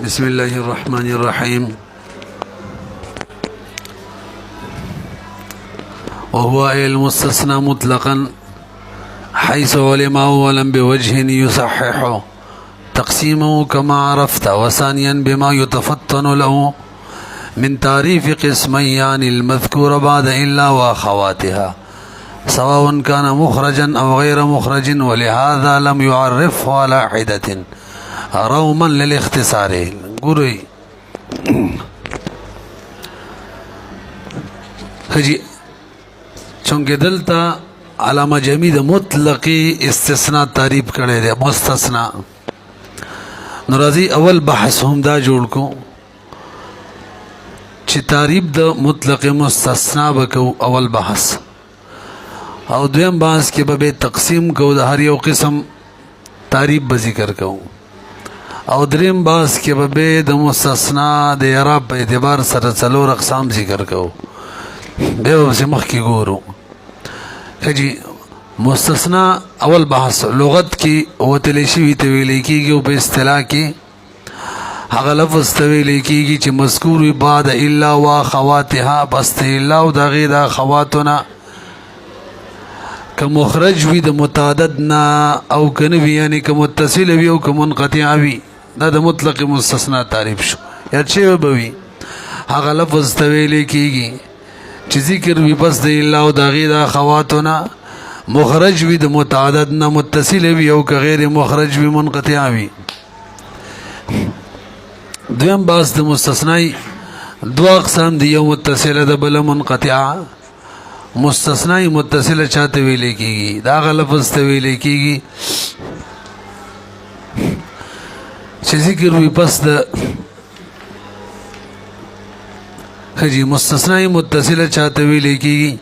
بسم الله الرحمن الرحيم. وهو المستثنى مطلقا حيث علم أولا بوجه يصححه تقسيمه كما عرفت، وثانيا بما يتفطن له من تعريف قسمين يعني المذكور بعد إلا وأخواتها، سواء كان مخرجا أو غير مخرج، ولهذا لم يعرفه على حدة روما للاختصار. ګورئ خجی چونکه دلته علامه جمی د مطلقی استثناء تعریف کړی دی مستثنا. نو راځي اول بحث هم دا جوړ کو چې تعریف د مطلق مستثنا وکاو اول بحث، او دویم بحث کې به تقسیم کو د هر یو قسم تعریف به ذکر کو، او دریم بحث کې به د مستثنا د اعراب په اعتبار سره څلور اقسام ذکر کو. بیا به مخکې ګورو خجی مستثنا اول بحث لغت کی وتلی شوی ته ویل کیږي، او په اصطلاح کې هغه لفظ ته ویل کیږي چې مذکور وي بعد الا واخواتها، پس ته الا او دغه د اخواتنا که مخرج وي د متعدد نه او کنه وي، یعنی که متصل وي او که منقطع وي، دا د مطلق مستثنا تعریف شو. یا چې وي هغه لفظ ته ویل کیږي چې ذکر وي پس د الا او دغه د اخواتنا، مخرج وي د متعدد نه، متصل وي او که غیر مخرج وي منقطع وي. دویم باس د مستثنای دو اقسام دی، یو متصله ده بل منقطعه. مستثنای متصله چاته ویل کیږي؟ دا غ لفظ ته ویل کیږي چې ذکر وي پس د خجی مستثنای متصله چاته ویل کیږي؟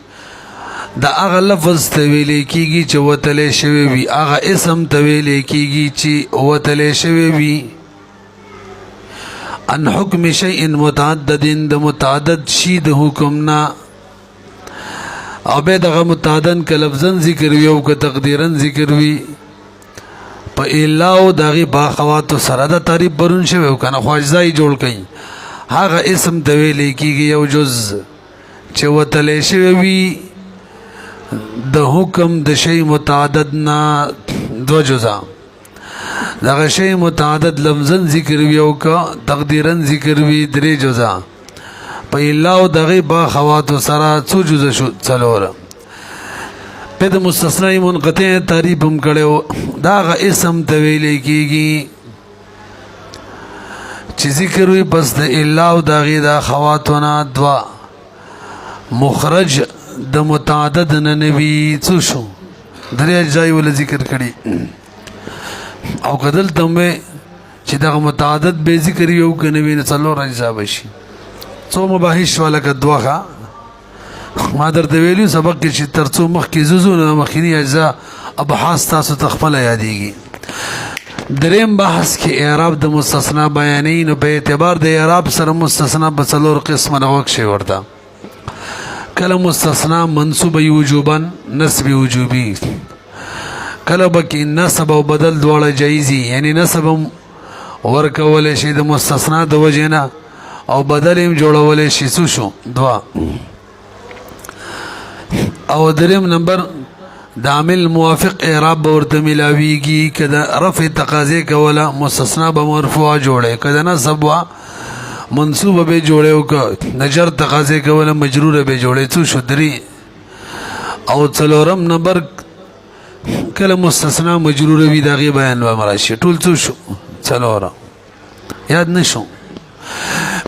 دا هغه لفظ ته ویل کیږي چې وتلی شوی وي، هغه اسم ته ویل کیږي چې وتلی شوی وي ان حکم شیء متعدد، د متعدد شی د حکمنا، او به دغه متعدد که لفظن ذکر وي او که تقدیرن ذکر وي په الا او دغه با خواتو سره د تعریف برون شوی او کنه خواجزای جوړ کړي، هغه اسم ته ویل کیږي یو جز چې وتلی شوی وي د حکم د شی متعدد نه دو جزا، دغه شی متعدد لفظن ذکر وی او که تقدیرن ذکر وی درې جزا، په الا او دغه با خواتو سره څو جزا شو څلور. په د مستثنی منقطع تعریف هم کړو، دغه اسم ته ویل کیږي چې ذکر وی پس د الا او دغه د خواتو نه دوا، مخرج د متعدد نه نوی څو شو درې اجزای ول ذکر کړي، او کدل تمه چې دغه متعدد به ذکر یو کنه ویني څلور اجزا بشي. څو مباحث والا کدوخه ما درته ویلو سبق کې چې ترڅو مخ کې زوزونه مخینی اجزا ابحاث تاسو تخپل یادېږي. دریم بحث کې اعراب د مستثنا بیانې، نو په اعتبار د اعراب سره مستثنا په څلور قسمه راوښ شي ورته. کله مستثنا منصوب وجوبا نسب وجوبي، کله بکی نسب او بدل دواړه جایزي، یعنی نسب ورکول شي د مستثنا د وجنه او بدل هم جوړول شي څو شو دوا. او دریم نمبر د عامل موافق اعراب ورته ملاویږي، کله رفع تقاضی کوله مستثنا به مرفوع جوړه، کله نسب وا منصوب به جوړه او که نجر تقاضی کوله مجرور به جوړه څو شو درې. او څلورم نمبر کله مستثنا مجرور وي دغه بیان و مراشي ټول څو شو څلور یاد نشو.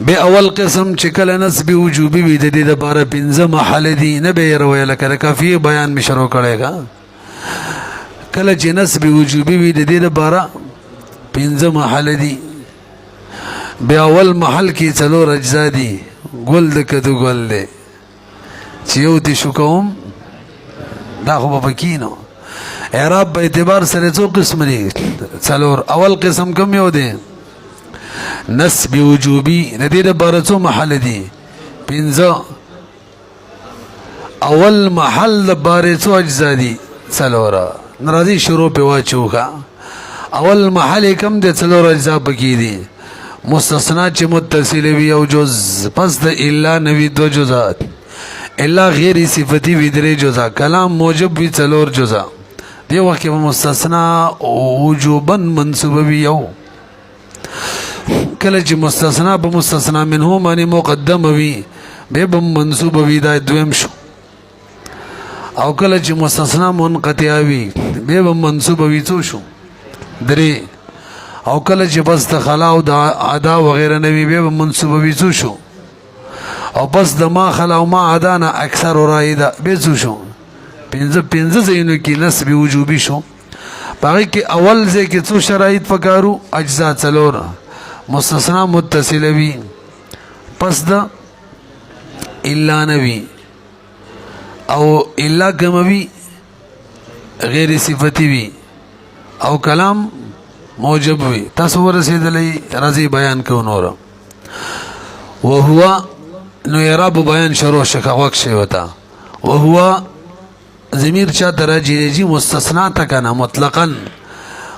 به اول قسم چې کله نسب وجوبي وي د دې لپاره پنځه محل دي، نه به روي لکه کافی بیان می شروع کړيګا. کله چې نسب وجوبي وي د دې لپاره پنځه محل دي، به اول محل کې څلور اجزا دي، ګل د کدو ګل دی چې یو دي شو کوم دا خو په کینو. اعراب په اعتبار سره څو قسم دي څلور. اول قسم کوم یو دی؟ نسب وجوبي، د دې لپاره څو محل دي؟ پنځه. اول محل لپاره څو اجزا دي؟ څلور. ناراضي شروع په واچوخه اول محل کم د څلور اجزا پکې دي، مستثنا چې متصل وي او جز پس د الا نوی دو جزات الا غیر صفتی وی درې جزا کلام موجب وی څلور جزا دی وخت کې مستثنا وجوبا منصوب وی یو کله چې مستثنا په مستثنا منه باندې مقدم وی به منصوب وی دا دویم شو او کله چې مستثنا منقطع وی به منصوب وی څو شو درې او کله چې بس د خلا او د ادا وغیرہ نوی به منصوب وی څو شو او بس د ما خلا او ما ادا نه اکثر رایدا به څو شو پنځه زینو کې نسب وجوبي شو باقي کې اول ځای کې څو شرایط پکارو اجزاء څلور مستثنا متصل وی پس د الا نوی او الا کموی غیر صفتی وی او کلام موجب وی تاسو ورسېدلې راځي بیان کو نور وهو نو اعراب بیان شروع شکا وقت شي وتا وهو ضمیر چا ترجی مستثنا تکنا مطلقا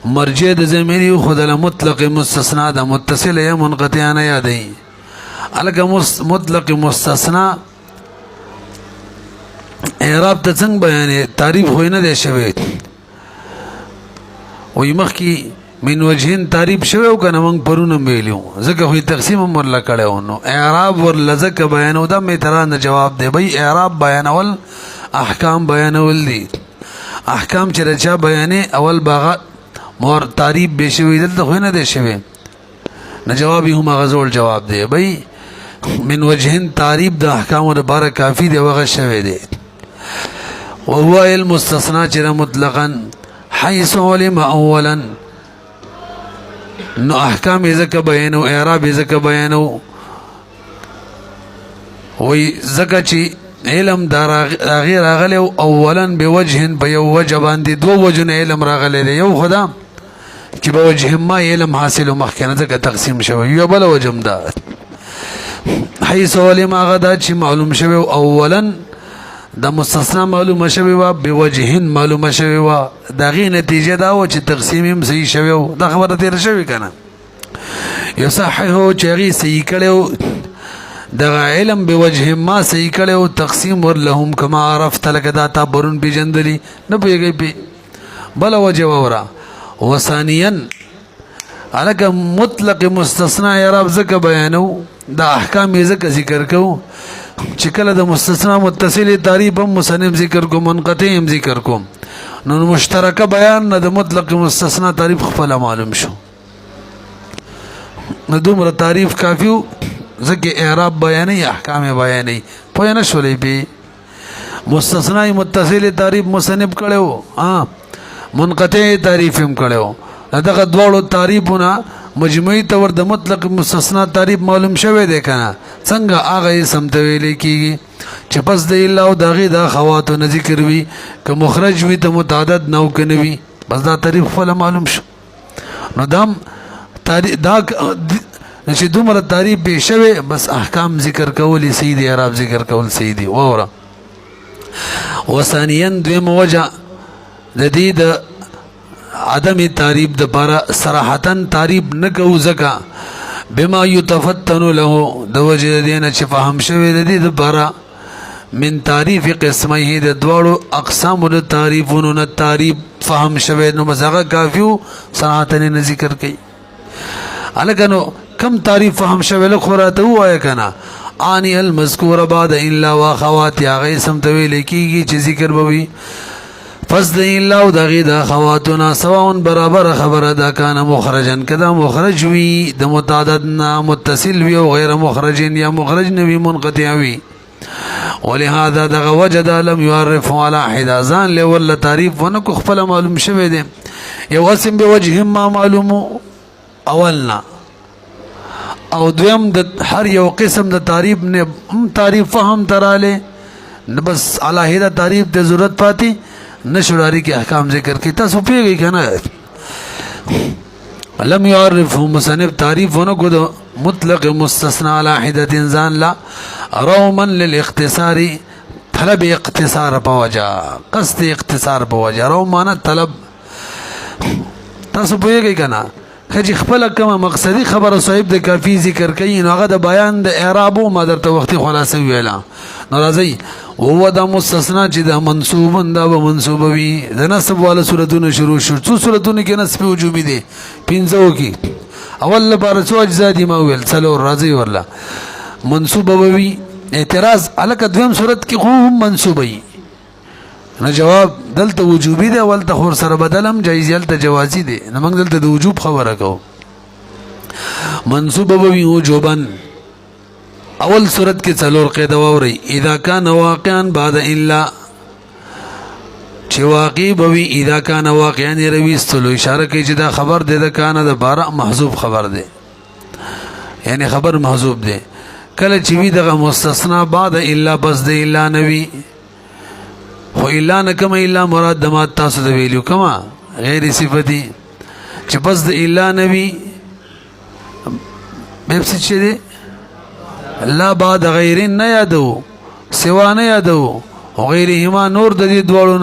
مرجع د ضمیر خدل مطلق مستثنا د متصل یا منقطع نه یادای الګ مطلق مستثنا اعراب ته څنګه بیان تعریف ہوینه دی شوی وې مخکي من وجهین تعریف شوی او کنه مونږ پرونه ویلو ځکه خو تقسیم مرله کړو نو اعراب ور لزک بیانو دا می ترانه جواب دی بھئی اعراب بیانول احکام بیانول دي احکام چې رچا بیانې اول باغ مور تعریف به شوی دلته خو نه دی شوی نه جواب هم غزول جواب دی بھئی من وجهین تعریف د احکام لپاره کافی دی وغه شوی دی وهو المستثنى چر مطلقا حيث علم اولا نو احکام ذکر بیانو اعراب ذکر بیانو وی ذکر چی علم دار غیر راغلی اولا بوجه بیو وجه باندې دو وجه علم راغلی یو خدا چې بوجه ما علم حاصل مخکنه ذکر تقسیم شوی یو بل وجم دا حيث علم غدا چې معلوم شوی اولا د مستثنا معلومه شوی و بوجه معلومه شوی و دغه نتیجه دا و چې تقسیم هم صحیح شوی و دا خبره تیر شوی کنه یصححو چغی صحیح کړو دغه علم بوجه ما صحیح کړو تقسیم ور لهم کما عرفت لك دا تا برون بجندلی نه پیږي پی بل وجه ورا وثانيا الک مطلق مستثنا اعراب ذکر بیانو دا احکام ذکر کو چې کله د مستثنا متصل تعریف هم مصنف ذکر کو منقطع هم ذکر کو نو مشترک بیان نه د مطلق مستثنا تعریف خپل معلوم شو نو دومره تعریف کافی ځکه اعراب بیانې احکام بیانې په نه شولې به مستثنا متصل تعریف مصنف کړو منقطع تعریف هم کړو دغه دوړو تعریفونه مجموعی طور د مطلق مستثنا تعریف معلوم شوه دی کنه څنګه هغه سم ته ویل کیږي چې پس د الا او دغه د خواتو نه ذکر وی که مخرج وی ته متعدد نو کنه وی بس دا تعریف فل معلوم شو نو دام تعریف دا چې دومره تعریف به شوه بس احکام ذکر کول سید اعراب ذکر کول سیدی وره وثانيا دویم وجه د دې د عدم تعریف د بارا صراحتا تعریف نکو زکا بما یتفتن له د وجه دینه چې فهم شوی د دې د بارا من تعریف قسمه د دوړو اقسام د تعریفونو نه تعریف فهم شوی نو مزغه کافیو صراحتا نه ذکر کړي الګنو کم تعریف فهم شوی له خراته وای کنه اني المذکور بعد الا واخوات یا غیسم تویل کیږي چې ذکر بوي فصد الا او دغه د خواتنا سواء برابر خبره دا کان مخرجن کدا مخرج وی د متعدد نا متصل وی او غیر مخرجن یا مخرج نوی منقطع وی ولهذا دغه وجد لم يعرف على حدازان لول تعریف ونکو خپل معلوم شوه دي یو اسم به وجه ما معلوم اولنا او دویم د هر یو قسم د تعریف نه تعریف فهم تراله بس علاوه تعریف ته ضرورت پاتې نشوراری کے احکام ذکر کی تاسو پیږي کنه لم يعرف مصنف تعریف ونکو د مطلق مستثنا على حدة انسان لا روما للاختصار طلب اختصار بوجا قصد اختصار بوجا رو معنا طلب تاسو پیږي کنه خجی خپل کومه مقصدی خبره صاحب د کافی ذکر کوي نو هغه د بیان د اعراب او مدر ته وختي خلاصه ویلا نو راځي او د مستثنا چې د منصوبن دا به منصوب وي د نسب والا سورتونه شروع شو څو سورتونه کې نسب وجوبي دي پنځو کې اول لپاره څو اجزا دي ما ویل څلور راځي ورلا منصوب وي اعتراض الکه دویم صورت کې هم منصوب وي نو جواب دلته وجوبي دی ولته خور سره بدلم جایز دلته جوازي دی نو موږ دلته د وجوب خبره کوو منصوب وي وجوبن اول صورت کې څلور قاعده ووري اذا كان واقعا بعد الا چې واقع بوي اذا كان واقعا رويستلو اشاره کوي چې دا خبر دی د کانه د بارا محذوف خبر دی یعنی خبر محذوف دی کله چې وی دغه مستثنا بعد الا بس د الا نوي خو الا نکم الا مراد دمات تاسو د ویلو کما غیر صفتی چې بس د الا نوي به څه چي دي لا بعد غیر نه یادو سوا نه یادو غیرهما نور د دې دوړو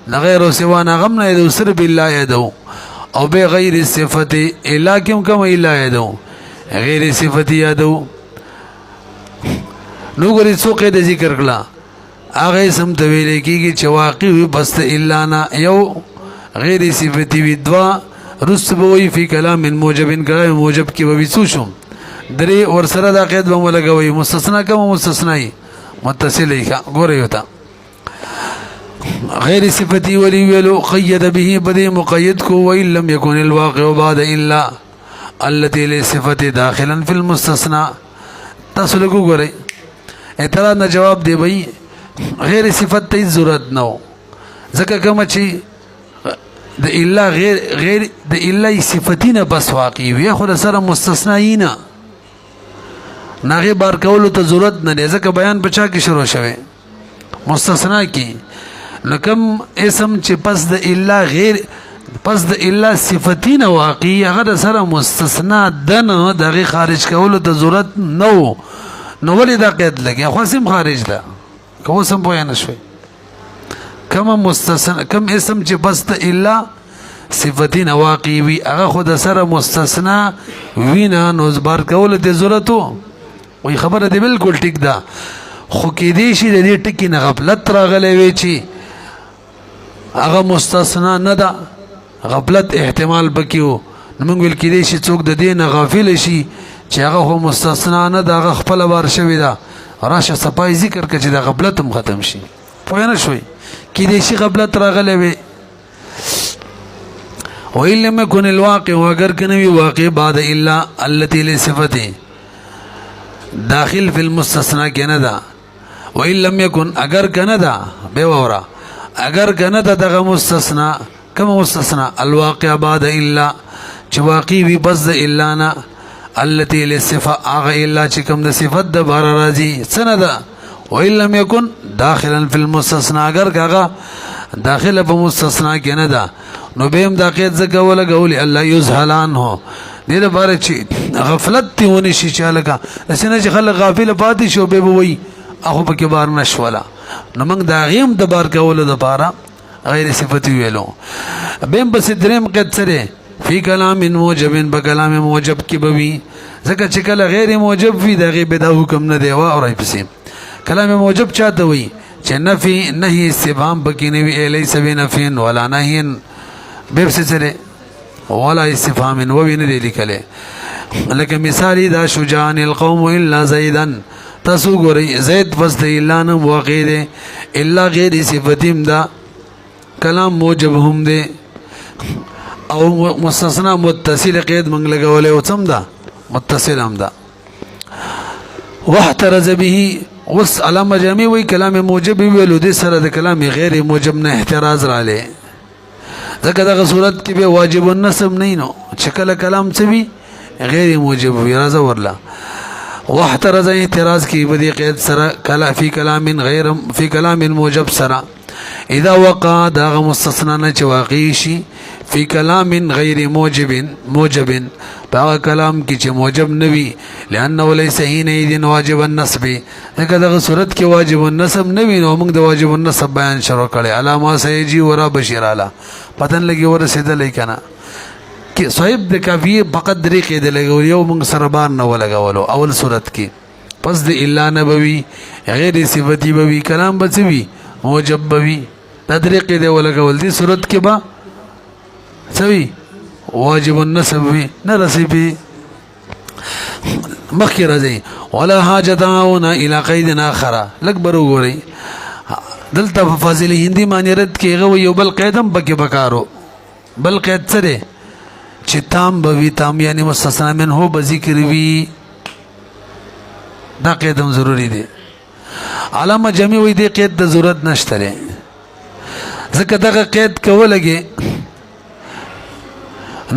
نه غیر او سوا نه غم نه یادو صرف الا یادو او به غیر صفتی الا کم الا یادو غیر صفتی یادو نو ګورې څو قاعده ذکر کړه هغه سم ته ویل کېږي چې واقع وي بس الا نه یو غیر صفتی وي دوا رسبوي فی کلام موجب کلام موجب کې به وسو شو درې ور سره دا قید به ولګوي مستثنا کوم مستثنای متصل ګورې وتا غیر صفتی ولی ویلو قید به بده مقید کو وان لم يكن الواقع بعد الا التي لصفه داخلا في المستثنى تاسو له ګورئ اعتراض نه جواب دی بھائی غیر صفت ته ضرورت نو ځکه کوم چې د الا غیر د الا صفتینه بس واقعي وي خو سره مستثناینه ناغه بار کولو ته ضرورت نه دی ځکه بیان بچا کې شروع شوه مستثنا کې لکم اسم چې پس د الا غیر پس د الا صفتینه واقعي هغه سره مستثنا دنه دغه خارج کولو ته ضرورت نو نو ولې دا قید لګي خو سم خارج ده کوم سم پوهه نشوي کما مستثنا کم اسم چې بس د الا صفتین واقعي وي هغه خود سره مستثنا وینا نو ځبار کول د ضرورت وي خبره دی بالکل ټیک ده خو کې دې شي د دې ټکی نه غفلت راغلی وي چې هغه مستثنا نه ده غفلت احتمال بکیو نو موږ ویل کې دې شي څوک د دې نه غافل شي چې هغه خو مستثنا نه ده هغه خپل بار شوی ده راشه صفای ذکر کړه چې د غفلت هم ختم شي پوه نه شوي کې دې شي غفلت راغلی وي وإن لم يكن الواقع واگر کنوی واقع بعد الا التي لصفته داخل في المستثنى کندا وإن لم يكن اگر کندا به ورا اگر کندا دغه مستثنى کما مستثنى الواقع بعد الا چې واقع وي بس د الا نه التي للصفه اغه الا چې کوم د صفت د بار راځي سندا وإن لم يكن داخلا في المستثنى اگر کاغه داخله په مستثنا کې نه ده نو بهم دا قید زګه ولګول الله یزهلان هو دې لپاره چې غفلت تی ونی شي چالکا اسنه چې خلک غافل پاتې شو به وي اخو په کې بار نشولا نو موږ دا غیم د بار کول د لپاره غیر صفتی ویلو بهم بس دریم قید سره فی کلام موجب بکلام موجب کې بوي ځکه چې کله غیر موجب وي دغه به دا حکم نه دی وا اورای پسې کلام موجب چاته وي چې نفي نهي استفهام بکینه وی الیس بنفي ولا نهي بسره ولا استفهام وی نه لیکله لکه مثال دا شجاعن القوم الا زيدا تاسو ګورئ زید پس د الا نه واقع دی الا غیر صفتیم دا کلام موجب هم دی او مستثنا متصل قید منګ لګولې او څم دا متصل هم دا واحترز به وس علامه جامع وی کلام موجب ویلو دي سره د کلام غیر موجب نه احتراز را لې ځکه دغه صورت کې به واجب النسب نه نو چې کله کلام څه وی غیر موجب وی راځه ورلا واحترز اعتراض کی بدی قید سره کلا فی کلام غیر فی کلام موجب سره اذا وقع دغه مستثنا نه چې واقع شي فی کلام غیر موجب باغ کلام کی چې موجب نوي لانه ليس حين واجب النسب دغه دغه صورت کې واجب النسب نوي نو موږ د واجب النسب بیان شروع کړي علامه سيجي ورا بشیر اعلی پتن لګي ور رسیدلې کنه کې صاحب د کافیه فقط درې قید لګول یو موږ سره بار نه ولګولو اول صورت کې پس د الا نبوي غیر صفتی بوي کلام بچوي موجب بوي دا درې قید ولګول دي صورت کې با سوي واجب النسب وي نه رسيبي مخکې راځي ولا حاجتاونه الى قید اخر لک برو ګوري دلته په فاضل هندي معنی رد کې غو یو بل قیدم بکې بکارو بل قید سره چې تام بوي تام یعنی مستثنا منه به ذکر وي دا قیدم ضروری دی علامه جمی وي دی قید د ضرورت نشته ځکه دغه قید کولګي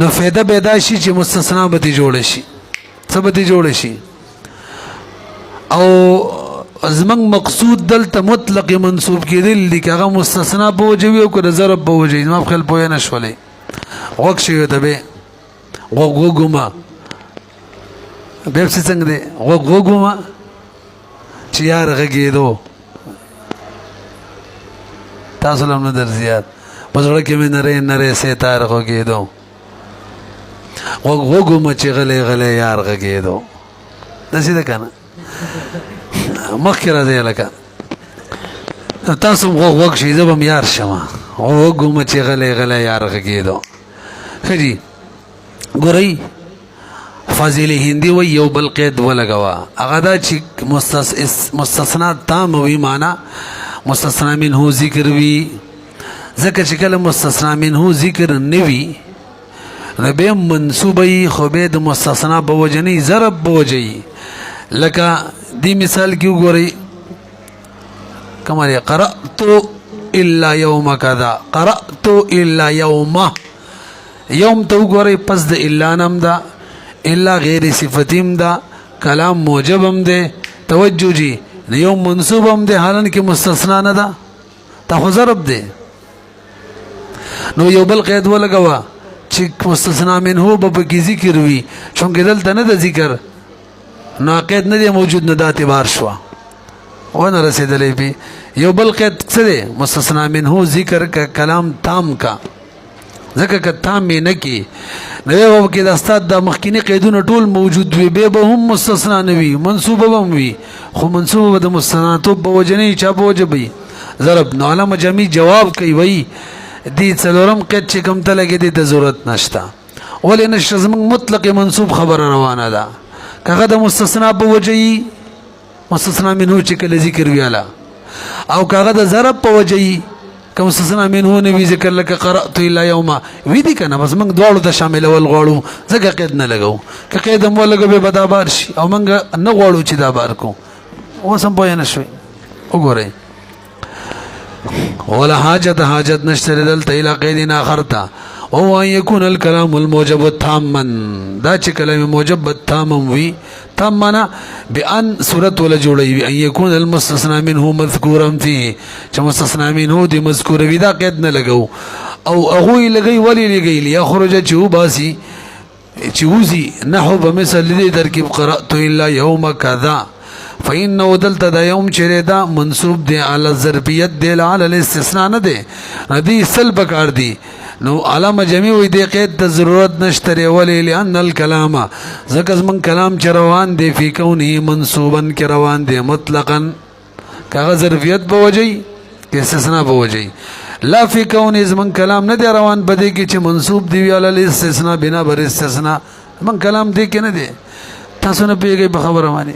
نو فایده پیدا شي چې مستثنا به جوړ شي ثبت جوړ شي او زمنګ مقصود دلته مطلق منصوب کېدل دي هغه مستثنا په وجوي او کله ضرب په وجوي ما خپل پوهه نشولې وک شي ته به وګوما به څنګه دي وګوما چې یار غږېدو تاسو لم نظر زیات پزړه کې مې نره ستاره غږېدو وګوما چې غلې یار غږېدو داسې ده کنه مخکې راځي لکه تاسو وګ شي زه به یار شمه وګوما چې غلې یار غږېدو خجی ګورئ فاضل هندي و یو بل قید ولګوا هغه دا چې مستثنا تام وي معنا مستثنا منه ذکر وي ځکه چې کله مستثنا منه ذکر نوي ربه منصوبي خو به د مستثنا په وجني ضرب بوجي لکه دی مثال کې وګورئ کمره قرأت الا يوم كذا قرأت الا يوم یوم تو وګورئ پس د الا نام دا الا غیر صفتیم دا کلام موجبم ده توجه جی یوم منصوبم ده حالن کې مستثنا نه ده تا خو ضرب ده نو یو بل قید ولګوا چې مستثنا منه به کې ذکر وي چونکه دلته نه ده ذکر نو قید نه دی موجود نه د اعتبار شو ونه رسیدلې به یو بل قید څه دی مستثنا منه ذکر کا کلام تام کا ځکه که تام نه کی نو کې د استاد د مخکینی قیدونه ټول موجود وي به هم مستثنا نه وي منصوبه هم وي خو منصوبه د مستثنا تو په وجنی چا په وجبي ضرب نو علامه جمی جواب کوي وای دي څلورم قید چې کوم ته لګي دي د ضرورت نشتا ولې نشه زموږ مطلق منصوب خبر روانه ده کغه د مستثنا په وجهي مستثنا منه چې کله ذکر ویاله او کغه د ضرب په وجهي کوم مستثنا منه نه وی ذکر لکه قرأت الا يوم وی دي کنه بس موږ دواړو ته شامل ول غواړو ځکه قید نه لګو که قید هم ولګو به بدابار شي او موږ نه غواړو چې دا بار کو اوس هم پوه نه شوي وګورئ ولا حاجت نشتر دلته الى قید اخر تا وهو ان يكون الكلام الموجب تاما دا چې کلام موجب تام وي تام معنا بان صورت ولا جوړي ان يكون المستثنى منه مذكورا فيه چې مستثنى منه دي مذکور وي دا قید نه لګو او هغه لګي ولي لګي ليخرج چوباسي چوزي نحو بمثل دې ترکیب قرأت الا يوم كذا فإنه دلته دا يوم چره دا منصوب دی على الظرفیت دی على الاستثناء نه دی ندی سلب کار دی نو علامه جمی وی دی قید ته ضرورت نشته ولی لان الكلام زکه من کلام چروان دی فی کونه منصوبا کی روان دی مطلقا کاغه ظرفیت په وجهی کی استثناء په وجهی لا فی کونه من کلام نه دی روان بده کی چې منصوب دی على الاستثناء بنا بر استثناء من کلام دی کی نه دی تاسو نه پیږي په خبره باندې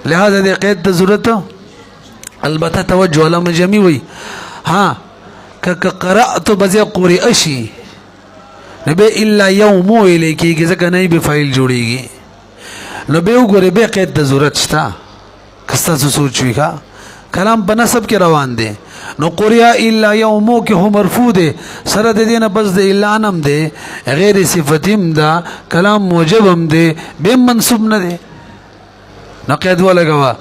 لہذا دې قید ته ضرورت البته توجه علامه جمی وی ها ک قرأت بزي قرئ شي نبه الا يوم الیکي ځکه نه به فایل جوړیږي نو به وګوره به قید ته ضرورت شته کستا سوچ ویکا کلام په نسب کې روان دي نو قرئ الا يوم کې هم مرفوع دي سره د دې نه بس د الا نم دي غیر صفتیم دا کلام موجبم دي به منصوب نه دي نو قید ولګوا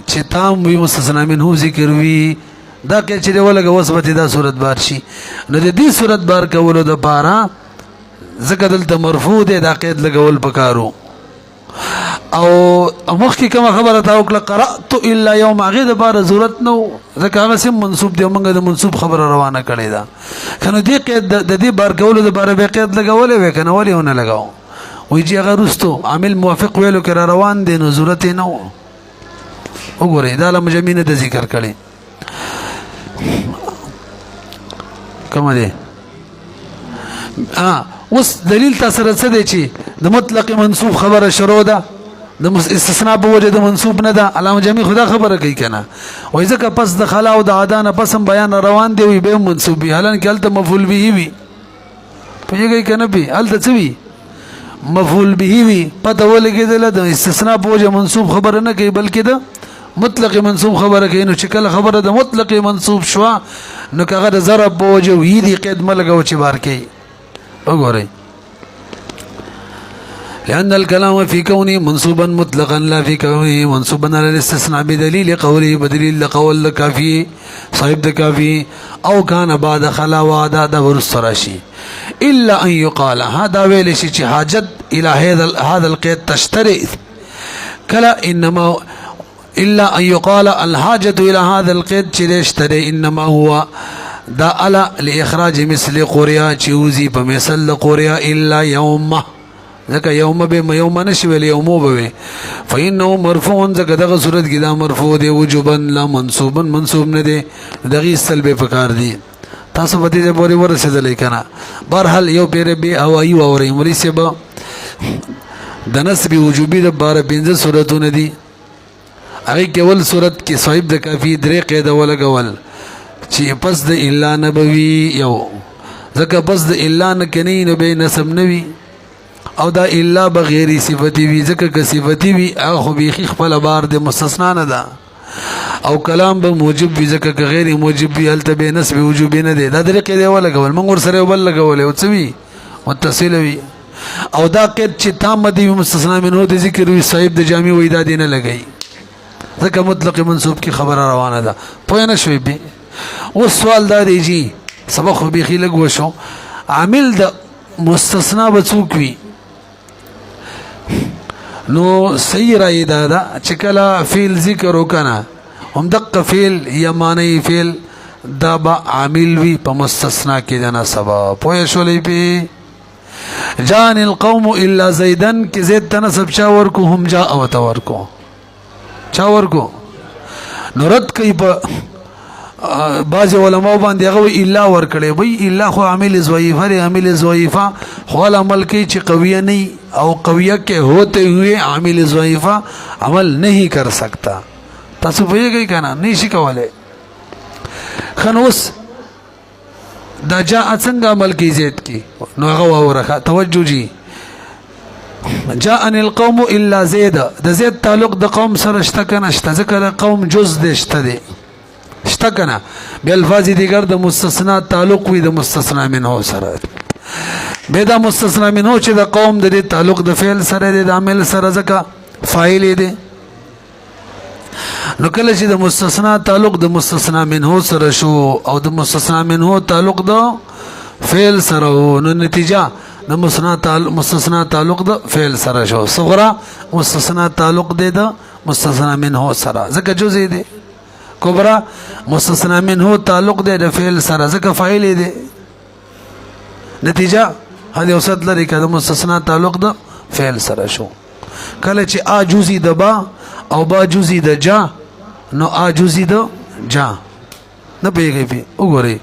چې تام وي مستثنا منه ذکر وي دا کې چې ولګا وسبت دا صورت بار شي نو د دې صورت بار کولو د پاره ذکر دلته مرفوع دی دا قید لګول پکارو او مخکې کومه خبره تا وکړه قرأت الا یوم، هغې دپاره ضرورت نه و ځکه هغه سم منصوب دی او موږ د منصوب خبره روانه کړې ده. که نو دې قید د دې بار کولو دپاره بیا قید لګولی وی که نه ولې ونه لګاو وایي چې هغه وروستو عامل موافق ویلو کې را روان دی نو ضرورت یې نه و. وګورئ دا لام جمع نه ده ذکر کړې کومه دی. اوس دلیل تا سره څه دی چې د مطلق منصوب خبره شروع ده د استثناء په وجه د منصوب نه ده. علامه جمعي خدا خبره کوي که نه وایي ځکه پس د خلا او د عدا نه پس هم بیان روان دی وي بیا هم منصوب وي حالانکې هلته مفعول به وي پوهېږئ که نه پې هلته څه وي مفعول به وي پته ولګېدله د استثناء په وجه منصوب خبره نه کوي بلکې د مطلق منصوب خبره کوي. نو چې کله خبره د مطلق منصوب شوه نو که هغه د ضرب په وجه وي دي قید مه لګوه چې بار کوي. وګورئ لأن الكلام في كونه منصوبا مطلقا لا في كونه منصوبا على الاستثناء بدليل قوله بدليل قول كافي صاحب كافي او كان بعد خلا وعدا دا ورستراشي الا ان يقال هذا ویل شي حاجت الى هذا القيد تشتري كلا انما الا ان يقال الحاجه الى هذا القيد تشتري انما هو دا الا لاخراج مثل قريه چوزي په مثل قريه الا يوم ځکه یوم به یوم نشي ویل یومو به فإنه مرفوع ځکه دغه صورت کې دا مرفوع دی وجوبا لا منصوبا منصوب نه دی دغه سلبه پکار دی. تاسو په دې پورې ورسېدلئ که نه. بهرحال یو پېره بې هوایي واورئ مولوي صاحب د نصب وجوبي دپاره 5 صورتونه دي هغې کې اول صورت کې صاحب د کافي 3 قیده ولګول چې پس د الا نه به وي یو ځکه پس د الا نه که نه نو به نسب نه وي او دا الا بغیر صفتی وي ځکه که صفتی وي هغه خو بیخي خپله بار د مستثنا نه ده او کلام به موجب وي ځکه که غیر موجب وي هلته به نسب وجوبي نه دی. دا 3 قیدې ولګول موږ ورسره یو بل لګولی او څه وي متصله وي او دا قید چې تامه دی مستثنا منه د ذکر وي صاحب د جامع وي دا دی نه لګوي ځکه مطلق منصوب کی خبره روانه ده. پوه نه شوئ بې اوس سوال دا دی جي سبق خو بیخي لږ وشو عامل د مستثنا به څوک وي نو صحیح رأی دا ده چې کله فعل ذکر وکنه همدقه فعل یا معنی فعل دا به عامل وي په مستثنا کې د نسبه. پوه شولئ پې جان القوم الا زیدن کې زید ته نسب چا ورکو هم جا ورته ورکو چا ورکو نو رد کوي په بعض علماء باندې هغه وی الا ورکړي وی الا خو عامل ضعیفه ری عامل ضعیفه خو عمل کوي چې قویه نہیں او قویه کے ہوتے ہوئے عامل ضعیفه عمل نہیں کر سکتا. تاسو پوهیږئ کنه نشي کولای. خنوس دا جاء څنګه عمل کوي زید کی نو هغه ورخه توجه جی جاءني القوم الا زید د زید تعلق د قوم سره شته کنه شته ځکه قوم جز د شته دی شته کنه بیا الفاظ دیگر د مستثنا تعلق وي د مستثنا منه سره به دا مستثنا منه چې د قوم د دې تعلق د فعل سره د عامل سره ځکه فاعل دی نو کله چې د مستثنا تعلق د مستثنا منه سره شو او د مستثنا منه تعلق د فعل سره نو نتیجه د مستثنا تعلق د فعل سره شو صغرا مستثنا تعلق دی د مستثنا منه سره ځکه جزء دی کبرا مستثنا منه تعلق دی د فعل سره ځکه فاعل دی نتیجه هدي اوسط لري کده مستثنا تعلق د فعل سره شو. کله چې ا جزئی د با او با جزئی د جا نو ا جزئی د جا نه پیږي پی وګورئ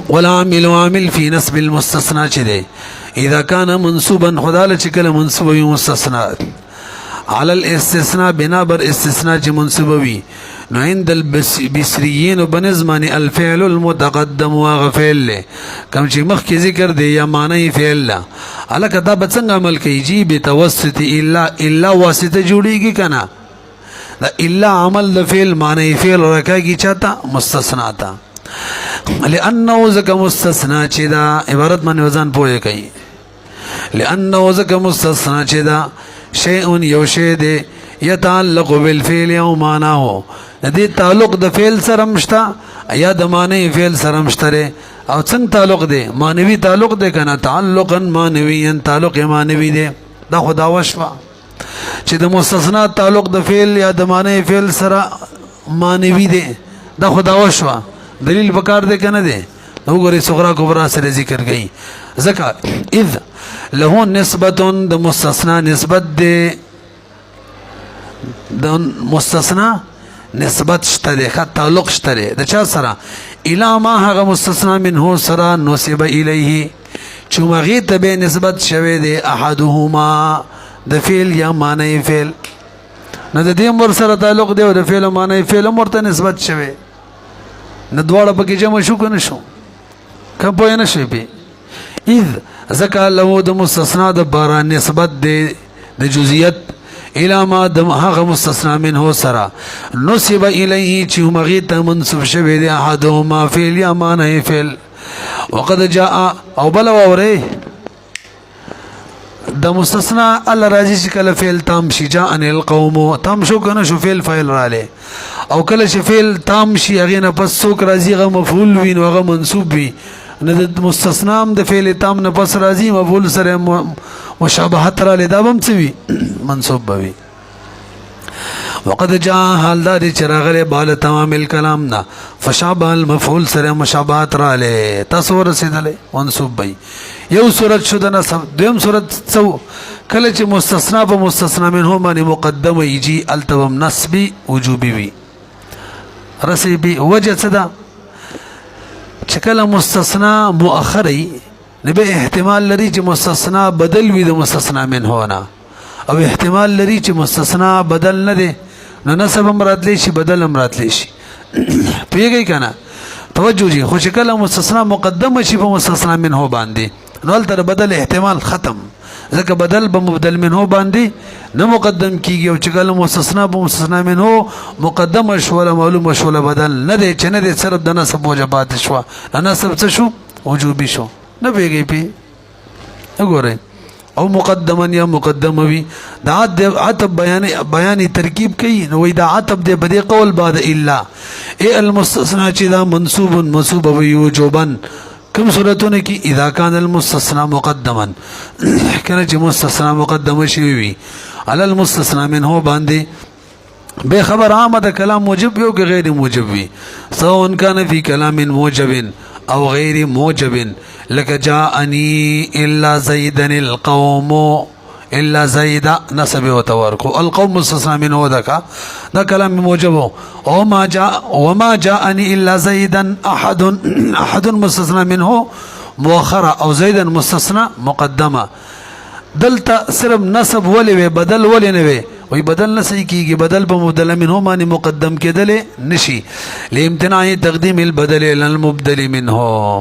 ولا عامل في نسب المستثنى چه دی اذا كان منصوبا خداله چې کله منصوب وي مستثنا على الاستثناء بنا بر استثناء چې منصوب وي نو عند البصريين وبنظمان الفعل المتقدم وغفل كم چې مخکې ذکر دی یا معنی فعل لا الکه دا به څنګه عمل کوي جی بتوسط الا واسطه جوړیږي کنه دا الا عمل د فعل معنی فعل راکاږي چاته مستثنا تا لانه ذک مستثنا چې دا عبارت باندې وزن پوهه کوي لانه ذک مستثنا چې دا شیء یو شی دی یتعلق بالفعل او معناه د دې تعلق د فعل سره مشته یا د معنی فعل سره مشته او څنګه تعلق دی معنوي تعلق دی کنه تعلقا معنويا تعلق معنوي دی دا خو دعوه شوه چې د مستثنا تعلق د فعل یا د معنی فعل سره معنوي دی دا خو دعوه شوه دلیل پکار دی که نه دی وګورئ صغرا کبرا سره ذکر کوي ځکه اذ له نسبت د مستثنا نسبت دی د مستثنا نسبت شته دی ښه تعلق شته دی د چا سره الی ما هغه مستثنا منه سره نسب الیه چې هغې ته به نسبت شوی دی احدهما د فعل یا معنی فعل نو د دې هم ورسره تعلق دی او د فعل او معنی فعل هم ورته نسبت شوی نه دواړه پکې جمع شو که نه شو که پوه نه شوی پې اذ ځکه له د مستثنا د باره نسبت دی د جزئیت الی ما د هغه مستثنا منه سره نسب الیه چې هغې ته منسوب شوی دی احدهما فعل یا معنی فعل وقد جاء او بل واورئ د مستثنا الله راځي چې کله فعل تام شي جاءن القوم تام شو کنه شو فعل فاعل رااله او کله چې فعل تام شي هغه نه پس څوک راځي هغه مفعول وي نو هغه منصوب وي نه د مستثنا د فعل تام نه پس راځي مفعول سره مشابهت رااله دا هم څه وي منصوب بوي وقد جاء حال دا چې راغله بال تمام الكلام نا فشابه المفعول سره مشابهت رااله تاسو رسیدلې منصوب بوي یو صورت شو د نصب دویم صورت څو کله چې مستثنا په مستثنا منه باندې مقدمه یجي التبم نسبی وجوبی وي رسیبی وجه څه ده چې کله مستثنا مؤخري نبه احتمال لري چې مستثنا بدل وي د مستثنا منه نه او احتمال لري چې مستثنا بدل نه دی نو نسب هم راتلی شي بدل هم راتلی شي پوهېږئ که نه توجه جي خو چې کله مستثنا مقدمه شي په مستثنا منه باندې نو هلته بدل احتمال ختم ځکه بدل به مبدل منه باندې نه مقدم کیږي او چې کله مستثنا په مستثنا منه مقدمه شوله معلومه شوله بدل نه دی چې نه دی صرف د نسب وجبات شوه نسب څه شو وجوبي شو نه پوهېږئ پې وګورئ او مقدما یا مقدمه وي دا عطب بیان ترکیب کوي نو وی دا عطب دی په دې قول بعد الا ای المستثنا چې دا منصوب وي وجوبا کوم صورتونه کې اذا كان المستثنا مقدما کله چې مستثنا مقدمه شوی وي علی المستثنا منه باندې به خبر عامه د کلام موجب یو که غیر موجب وي سواء كان في كلام موجب او غیر موجب لك جاءني الا زيدا القوم الا زيد نسب وتواركو القوم مستثنى منه ده كلام موجب وما جاءني الا زيدا احد مستثنى منه مؤخرة او زيدا مستثنى مقدمه دلتا صرف نسب ولي بدل ولي نه وي بدل نسي کیږي بدل په مبدل منه باندې مقدم کېدل نشي لامتناع تقديم البدل الى المبدل منه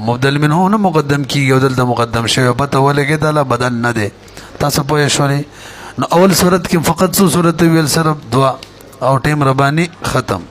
مبدل منه نه مقدم کیږي او دلته مقدم شوی پته ولګي دا بدل نه دی تاسو پوه شئ نو اول صورت کې فقط څو صورت ویل صرف دعا او ټیم ربانی ختم